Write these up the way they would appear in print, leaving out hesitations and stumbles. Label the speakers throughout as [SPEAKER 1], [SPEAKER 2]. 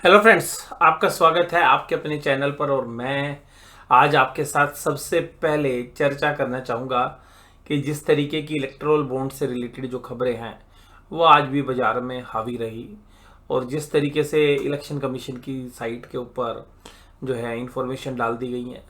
[SPEAKER 1] Hello friends, आपका स्वागत है आपके अपने चैनल पर। और मैं आज आपके साथ सबसे पहले चर्चा करना चाहूँगा कि जिस तरीके की इलेक्ट्रोल बॉन्ड से रिलेटेड जो खबरें हैं वो आज भी बाज़ार में हावी रही, और जिस तरीके से इलेक्शन कमीशन की साइट के ऊपर जो है इंफॉर्मेशन डाल दी गई है,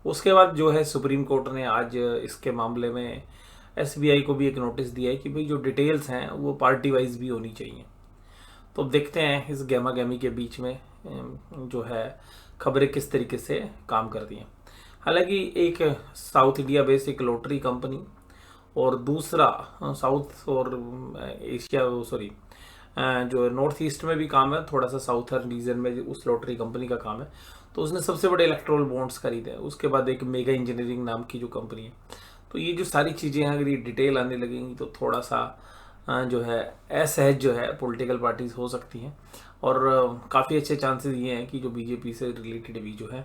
[SPEAKER 1] उसके बाद जो है सुप्रीम कोर्ट ने आज इसके मामले में एसबीआई को भी एक नोटिस दिया है कि भाई जो डिटेल्स हैं वो पार्टी वाइज भी होनी चाहिए। तो अब देखते हैं इस गहमा गहमी के बीच में जो है खबरें किस तरीके से काम करती हैं। हालांकि एक साउथ इंडिया बेस्ड एक लॉटरी कंपनी और दूसरा साउथ और एशिया सॉरी जो नॉर्थ ईस्ट में भी काम है, थोड़ा सा साउथर्न रीजन में उस लॉटरी कंपनी का काम है। तो उसने सबसे बड़े इलेक्ट्रोल बॉन्ड्स खरीदे हैं। उसके बाद एक मेगा इंजीनियरिंग नाम की जो कंपनी है। तो ये जो सारी चीज़ें हैं, अगर ये डिटेल आने लगेंगी तो थोड़ा सा जो है असहज जो है पॉलिटिकल पार्टीज हो सकती हैं। और काफ़ी अच्छे चांसेस ये हैं कि जो बीजेपी से रिलेटेड भी जो है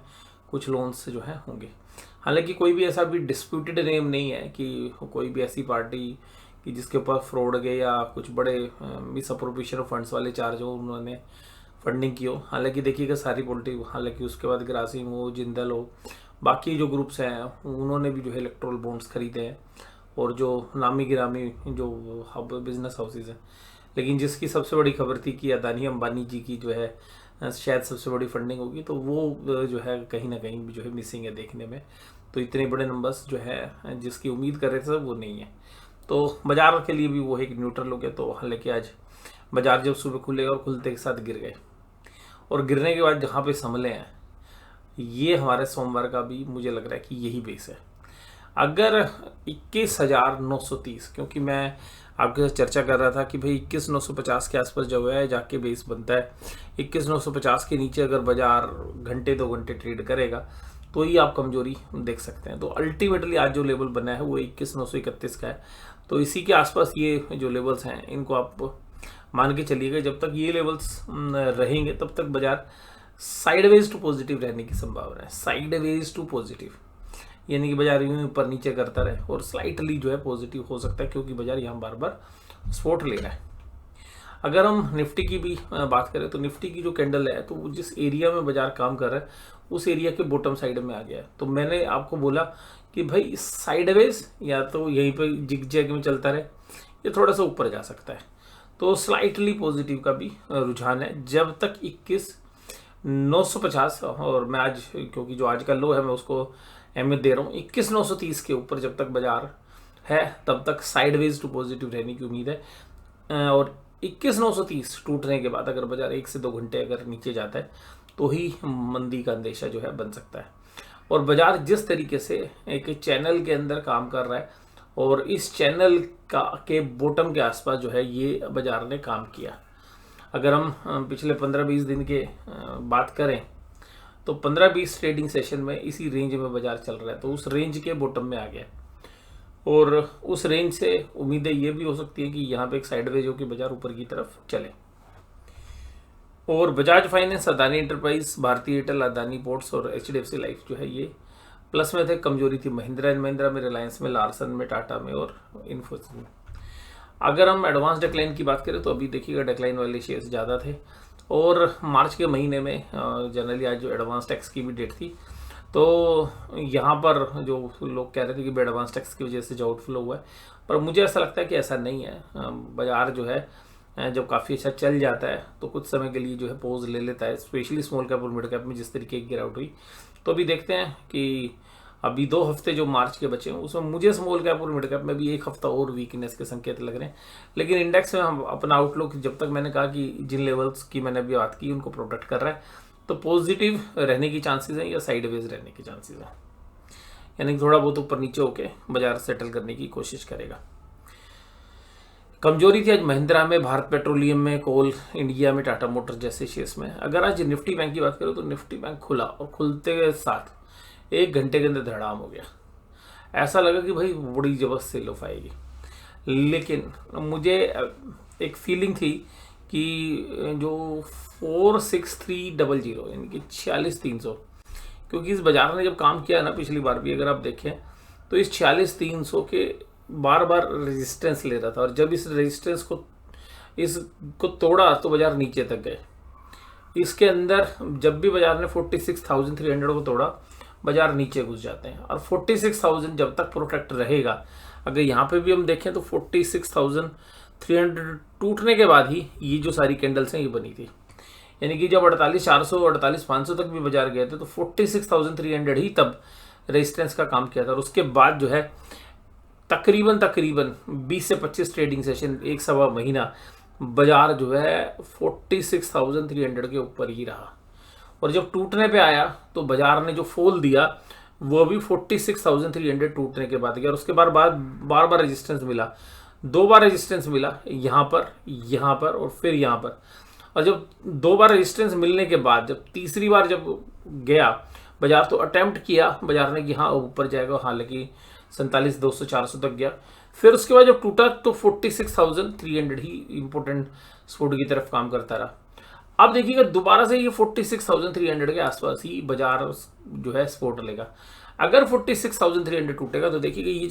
[SPEAKER 1] कुछ लोन्स जो है होंगे। हालांकि कोई भी ऐसा भी डिस्प्यूटेड नेम नहीं है कि कोई भी ऐसी पार्टी कि जिसके ऊपर फ्रॉड गए या कुछ बड़े मिस अप्रोप्रिएशन ऑफ फंड्स वाले चार्ज हो, उन्होंने फंडिंग की हो। हालांकि देखिएगा सारी पॉलिटिक, हालांकि उसके बाद ग्रासिम हो, जिंदल हो, बाकी जो ग्रुप्स हैं उन्होंने भी जो है इलेक्ट्रोल बॉन्ड्स खरीदे हैं, और जो नामी गिरामी जो हब बिजनेस हाउसेज हैं। लेकिन जिसकी सबसे बड़ी खबर थी कि अदानी अंबानी जी की जो है शायद सबसे बड़ी फंडिंग होगी, तो वो जो है कहीं ना कहीं भी जो है मिसिंग है देखने में। तो इतने बड़े नंबर्स जो है जिसकी उम्मीद कर रहे थे वो नहीं है। तो बाजार के लिए भी वो एक न्यूट्रल हो गया। तो हालांकि आज बाजार जब सुबह खुलेगा और खुलते के साथ गिर गए, और गिरने के बाद जहाँ पे संभले हैं, ये हमारे सोमवार का भी मुझे लग रहा है कि यही बेस है। अगर 21,930, क्योंकि मैं आपके साथ चर्चा कर रहा था कि भाई 21,950 के आसपास जो है जाके बेस बनता है। 21,950 के नीचे अगर बाजार घंटे 2 घंटे ट्रेड करेगा तो ही आप कमजोरी देख सकते हैं। तो अल्टीमेटली आज जो लेवल बना है वो 21,931 का है। तो इसी के आसपास ये जो लेवल्स हैं इनको आप मान के चलिएगा। जब तक ये लेवल्स रहेंगे तब तक बाजार साइडवेज टू पॉजिटिव रहने की संभावना है। साइडवेज टू पॉजिटिव यानी कि बाजार यूं ऊपर नीचे करता रहे और स्लाइटली जो है पॉजिटिव हो सकता है, क्योंकि बाजार यहाँ बार बार सपोर्ट ले रहा है। अगर हम निफ्टी की भी बात करें तो निफ्टी की जो कैंडल है, तो जिस एरिया में बाजार काम कर रहा है उस एरिया के बॉटम साइड में आ गया है। तो मैंने आपको बोला कि भाई साइडवेज या तो यहीं पर जिग जैग में चलता रहे, ये थोड़ा सा ऊपर जा सकता है। तो स्लाइटली पॉजिटिव का भी रुझान है जब तक 21,950, और मैं आज क्योंकि जो आज का लो है मैं उसको अहमियत दे रहा हूँ, 21,930 के ऊपर जब तक बाजार है तब तक साइडवेज टू पॉजिटिव रहने की उम्मीद है। और 21,930 टूटने के बाद अगर बाजार 1 से 2 घंटे अगर नीचे जाता है तो ही मंदी का अंदेशा जो है बन सकता है। और बाजार जिस तरीके से एक चैनल के अंदर काम कर रहा है, और इस चैनल का के बॉटम के आसपास जो है ये बाजार ने काम किया। अगर हम पिछले 15-20 दिन के बात करें तो 15-20 ट्रेडिंग सेशन में इसी रेंज में बाजार चल रहा है। तो उस रेंज के बॉटम में आ गया, और उस रेंज से उम्मीदें ये भी हो सकती है कि यहाँ पे एक साइडवेज हो कि बाजार ऊपर की तरफ चले। और बजाज फाइनेंस, अदानी एंटरप्राइज, भारतीय एयरटेल, अदानी पोर्ट्स और एचडीएफसी लाइफ जो है ये प्लस में थे। कमजोरी थी महिंद्रा एंड महिंद्रा में, रिलायंस में, लार्सन में, टाटा में और इन्फोसिस में। अगर हम एडवांस डिक्लाइन की बात करें तो अभी देखिएगा डिक्लाइन वाले शेयर्स ज़्यादा थे। और मार्च के महीने में जनरली आज जो एडवांस टैक्स की भी डेट थी, तो यहाँ पर जो लोग कह रहे थे कि एडवांस टैक्स की वजह से जो आउटफ्लो हुआ है, पर मुझे ऐसा लगता है कि ऐसा नहीं है। बाजार जो है जब काफ़ी अच्छा चल जाता है तो कुछ समय के लिए जो है पॉज ले लेता है, स्पेशली स्मॉल कैप और मिड कैप में जिस तरीके की गिरावट हुई। तो अभी देखते हैं कि अभी 2 हफ्ते जो मार्च के बचे हैं उसमें मुझे स्मॉल कैप और मिड कैप में भी 1 हफ्ता और वीकनेस के संकेत लग रहे हैं। लेकिन इंडेक्स में हम अपना आउटलुक, जब तक मैंने कहा कि जिन लेवल्स की मैंने अभी बात की उनको प्रोटेक्ट कर रहा है, तो पॉजिटिव रहने की चांसेस हैं या साइडवेज रहने की चांसेस हैं, यानी थोड़ा बहुत ऊपर नीचे होके बाजार सेटल करने की कोशिश करेगा। कमजोरी थी आज महिंद्रा में, भारत पेट्रोलियम में, कोल इंडिया में, टाटा मोटर जैसे शेयर्स में। अगर आज निफ्टी बैंक की बात करें तो निफ्टी बैंक खुला और खुलते के साथ 1 घंटे के अंदर धड़ाम हो गया। ऐसा लगा कि भाई बड़ी जबरदस्त सेल ऑफ आएगी। लेकिन मुझे एक फीलिंग थी कि जो 46,300 यानी कि 46,300, क्योंकि इस बाजार ने जब काम किया ना पिछली बार भी अगर आप देखें तो इस 46,300 के बार बार रेजिस्टेंस ले रहा था, और जब इस रेजिस्टेंस को इसको तोड़ा तो बाजार नीचे तक गए। इसके अंदर जब भी बाजार ने 46,300 को तोड़ा, बाजार नीचे घुस जाते हैं। और 46,000 जब तक प्रोटेक्ट रहेगा, अगर यहाँ पे भी हम देखें तो 46,300 टूटने के बाद ही ये जो सारी कैंडल्स हैं ये बनी थी। यानी कि जब 48,400 48,500 तक भी बाजार गए थे तो 46,300 ही तब रेजिस्टेंस का काम किया था। और उसके बाद जो है तकरीबन 20 से 25 ट्रेडिंग सेशन, एक सवा महीना बाजार जो है 46,300 के ऊपर ही रहा। और जब टूटने पे आया तो बाजार ने जो फॉल दिया वो भी 46,300 टूटने के बाद गया। और उसके बाद बार बार रेजिस्टेंस मिला, 2 बार रेजिस्टेंस मिला, यहाँ पर और फिर यहाँ पर। और जब 2 बार रेजिस्टेंस मिलने के बाद जब तीसरी बार जब गया बाजार, तो अटेम्प्ट किया बाजार ने कि हाँ ऊपर जाएगा, हालांकि 47,200 400 तक गया। फिर उसके बाद जब टूटा तो 46,300 ही इंपोर्टेंट सपोर्ट की तरफ काम करता रहा। अब देखिएगा दोबारा से ये 46,300 के आसपास ही बाजार जो है सपोर्ट लेगा। अगर 46,300 टूटेगा तो देखिएगा ये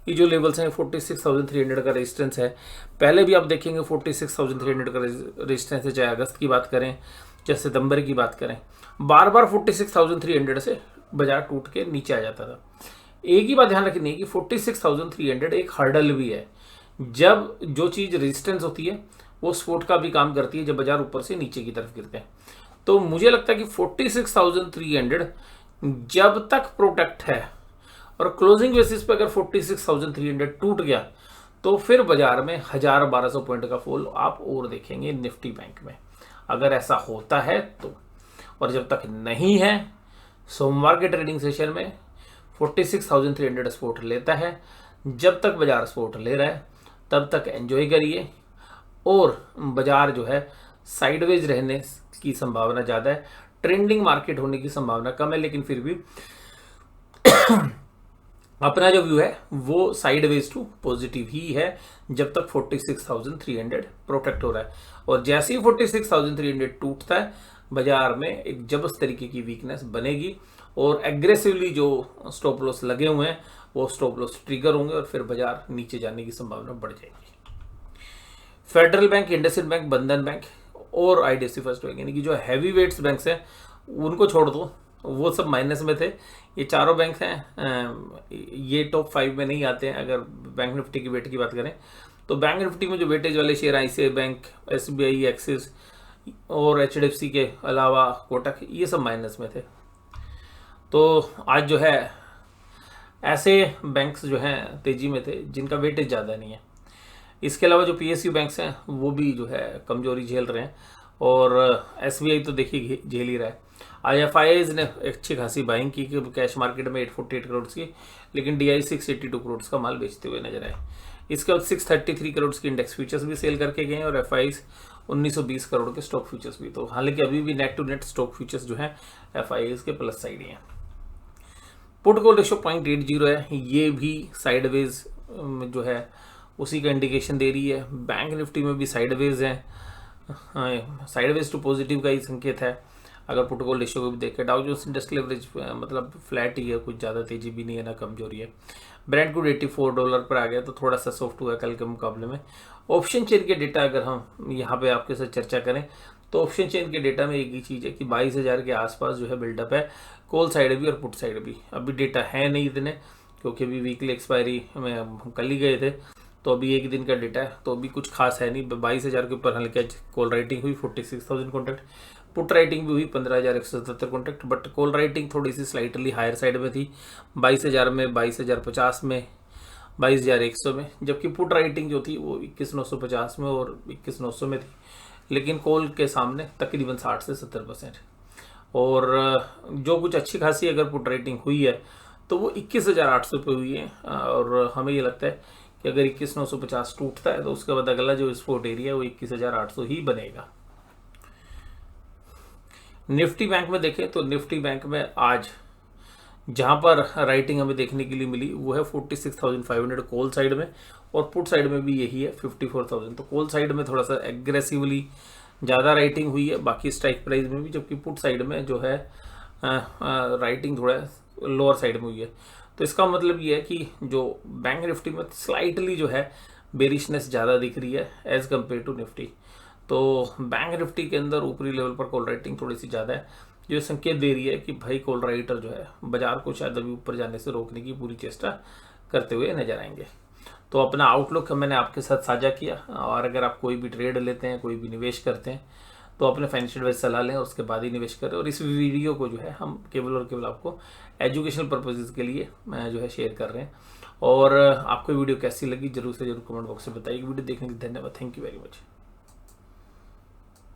[SPEAKER 1] जो लेवल्स हैं 46,300 का रेजिस्टेंस है। पहले भी आप देखेंगे 46,300 का रेजिस्टेंस है, चाहे अगस्त की बात करें चाहे सितंबर की बात करें, बार बार 46,300 से बाजार टूट के नीचे आ जाता था। एक ही बात ध्यान रखनी है कि 46,300 एक हर्डल भी है। जब जो चीज़ रेजिस्टेंस होती है वो सपोर्ट का भी काम करती है जब बाजार ऊपर से नीचे की तरफ गिरते हैं। तो मुझे लगता है कि 46,300 जब तक प्रोटेक्ट है और क्लोजिंग बेसिस पे अगर 46,300 टूट गया तो फिर बाजार में 1,000-1,200 पॉइंट का फॉल आप और देखेंगे निफ्टी बैंक में, अगर ऐसा होता है तो। और जब तक नहीं है, सोमवार के ट्रेडिंग सेशन में 46,300 सपोर्ट लेता है। जब तक बाजार सपोर्ट ले रहा है तब तक एंजॉय करिए। और बाजार जो है साइडवेज रहने की संभावना ज़्यादा है, ट्रेंडिंग मार्केट होने की संभावना कम है, लेकिन फिर भी अपना जो व्यू है वो साइडवेज टू पॉजिटिव ही है जब तक 46,300 प्रोटेक्ट हो रहा है। और जैसे ही 46,300 टूटता है बाजार में एक जबरदस्त तरीके की वीकनेस बनेगी और एग्रेसिवली जो स्टॉप लॉस लगे हुए हैं वो स्टॉप लॉस ट्रिगर होंगे और फिर बाजार नीचे जाने की संभावना बढ़ जाएगी। फेडरल बैंक, इंडसइंड बैंक, बंधन बैंक और आईडीएफसी फर्स्ट बैंक, यानी कि जो हैवी वेट्स बैंक्स हैं उनको छोड़ दो, वो सब माइनस में थे। ये चारों बैंक हैं, ये टॉप 5 में नहीं आते हैं। अगर बैंक निफ्टी की वेट की बात करें तो बैंक निफ्टी में जो वेटेज वाले share ICI bank, SBI, axis और एचडीएफसी के अलावा कोटक, ये सब माइनस में थे। तो आज जो है ऐसे बैंक्स जो हैं तेजी में थे जिनका वेटेज ज़्यादा नहीं है। इसके अलावा जो पीएसयू बैंक्स हैं वो भी जो है कमजोरी झेल रहे हैं और एसबीआई तो देखिए झेल ही रहा है। आईएफआईज ने अच्छी खासी बाइंग की कैश मार्केट में 848 करोड़ की, लेकिन डीआई 682 करोड़ का माल बेचते हुए नजर आए। इसके बाद 633 करोड़ की इंडेक्स फ्यूचर्स भी सेल करके गए और एफआईज 1920 करोड़ के स्टॉक फ्यूचर्स भी। तो हालांकि अभी भी net to net stock futures जो है एफआईज के प्लस साइड ही हैं। पुट कॉल रेशो 0.80 है, ये भी साइडवेज जो है उसी का इंडिकेशन दे रही है। बैंक निफ्टी में भी साइडवेज है, साइडवेज टू पॉजिटिव का ही संकेत है। अगर पुट कॉल रेशियो को भी देखें, डाउ जोन्स इंडस्ट्रियल एवरेज मतलब फ्लैट ही है, कुछ ज़्यादा तेजी भी नहीं है ना कमजोरी है। ब्रेंट क्रूड $84 पर आ गया तो थोड़ा सा सॉफ्ट हुआ कल के मुकाबले में। ऑप्शन चेन के डेटा अगर हम यहाँ पे आपके साथ चर्चा करें तो ऑप्शन चेन के डेटा में एक ही चीज़ है कि 22,000 के आसपास जो है बिल्डअप है, कॉल साइड भी और पुट साइड भी। अभी डेटा है नहीं इतने, क्योंकि अभी वीकली एक्सपायरी में हम कल ही गए थे, तो अभी एक दिन का डेटा है, तो अभी कुछ खास है नहीं। 22,000 के ऊपर हालांकि कॉल राइटिंग हुई 46,000 कॉन्ट्रैक्ट, पुट राइटिंग भी हुई 15,177 कॉन्ट्रैक्ट, बट कॉल राइटिंग थोड़ी सी स्लाइटली हायर साइड में थी, 22,000 में, 22,050 में, 22,100 में, जबकि पुट राइटिंग जो थी वो 21,950 में और 21,900 में थी। लेकिन कॉल के सामने तकरीबन 60 से 70%। और जो कुछ अच्छी खासी अगर पुट राइटिंग हुई है तो वो 21,800 पे हुई है। और हमें ये लगता है कि अगर 21,950 टूटता है तो उसके बाद अगला जो स्पोर्ट एरिया है वो 21,800 ही बनेगा। निफ्टी बैंक में देखें तो निफ्टी बैंक में आज जहां पर राइटिंग हमें देखने के लिए मिली वो है 46,500 कॉल साइड में, और पुट साइड में भी यही है 54,000। तो कॉल साइड में थोड़ा सा एग्रेसिवली ज़्यादा राइटिंग हुई है, बाकी स्ट्राइक प्राइस में भी, जबकि पुट साइड में जो है राइटिंग थोड़ा लोअर साइड में हुई है। तो इसका मतलब ये है कि जो बैंक निफ्टी में स्लाइटली जो है बेरिशनेस ज़्यादा दिख रही है एज कम्पेयर टू निफ्टी। तो बैंक निफ्टी के अंदर ऊपरी लेवल पर कॉल राइटिंग थोड़ी सी ज़्यादा है, जो संकेत दे रही है कि भाई कॉल राइटर जो है बाजार को शायद अभी ऊपर जाने से रोकने की पूरी चेष्टा करते हुए नजर आएंगे। तो अपना आउटलुक मैंने आपके साथ साझा किया, और अगर आप कोई भी ट्रेड लेते हैं, कोई भी निवेश करते हैं, तो अपने फाइनेंशियल एडवाइस सलाह लें और उसके बाद ही निवेश करें। और इस वीडियो को जो है हम केवल और केवल आपको एजुकेशनल पर्पजेज़ के लिए जो है शेयर कर रहे हैं। और आपको वीडियो कैसी लगी जरूर से जरूर कमेंट बॉक्स में बताइए। वीडियो देखने के लिए धन्यवाद। Thank you very much.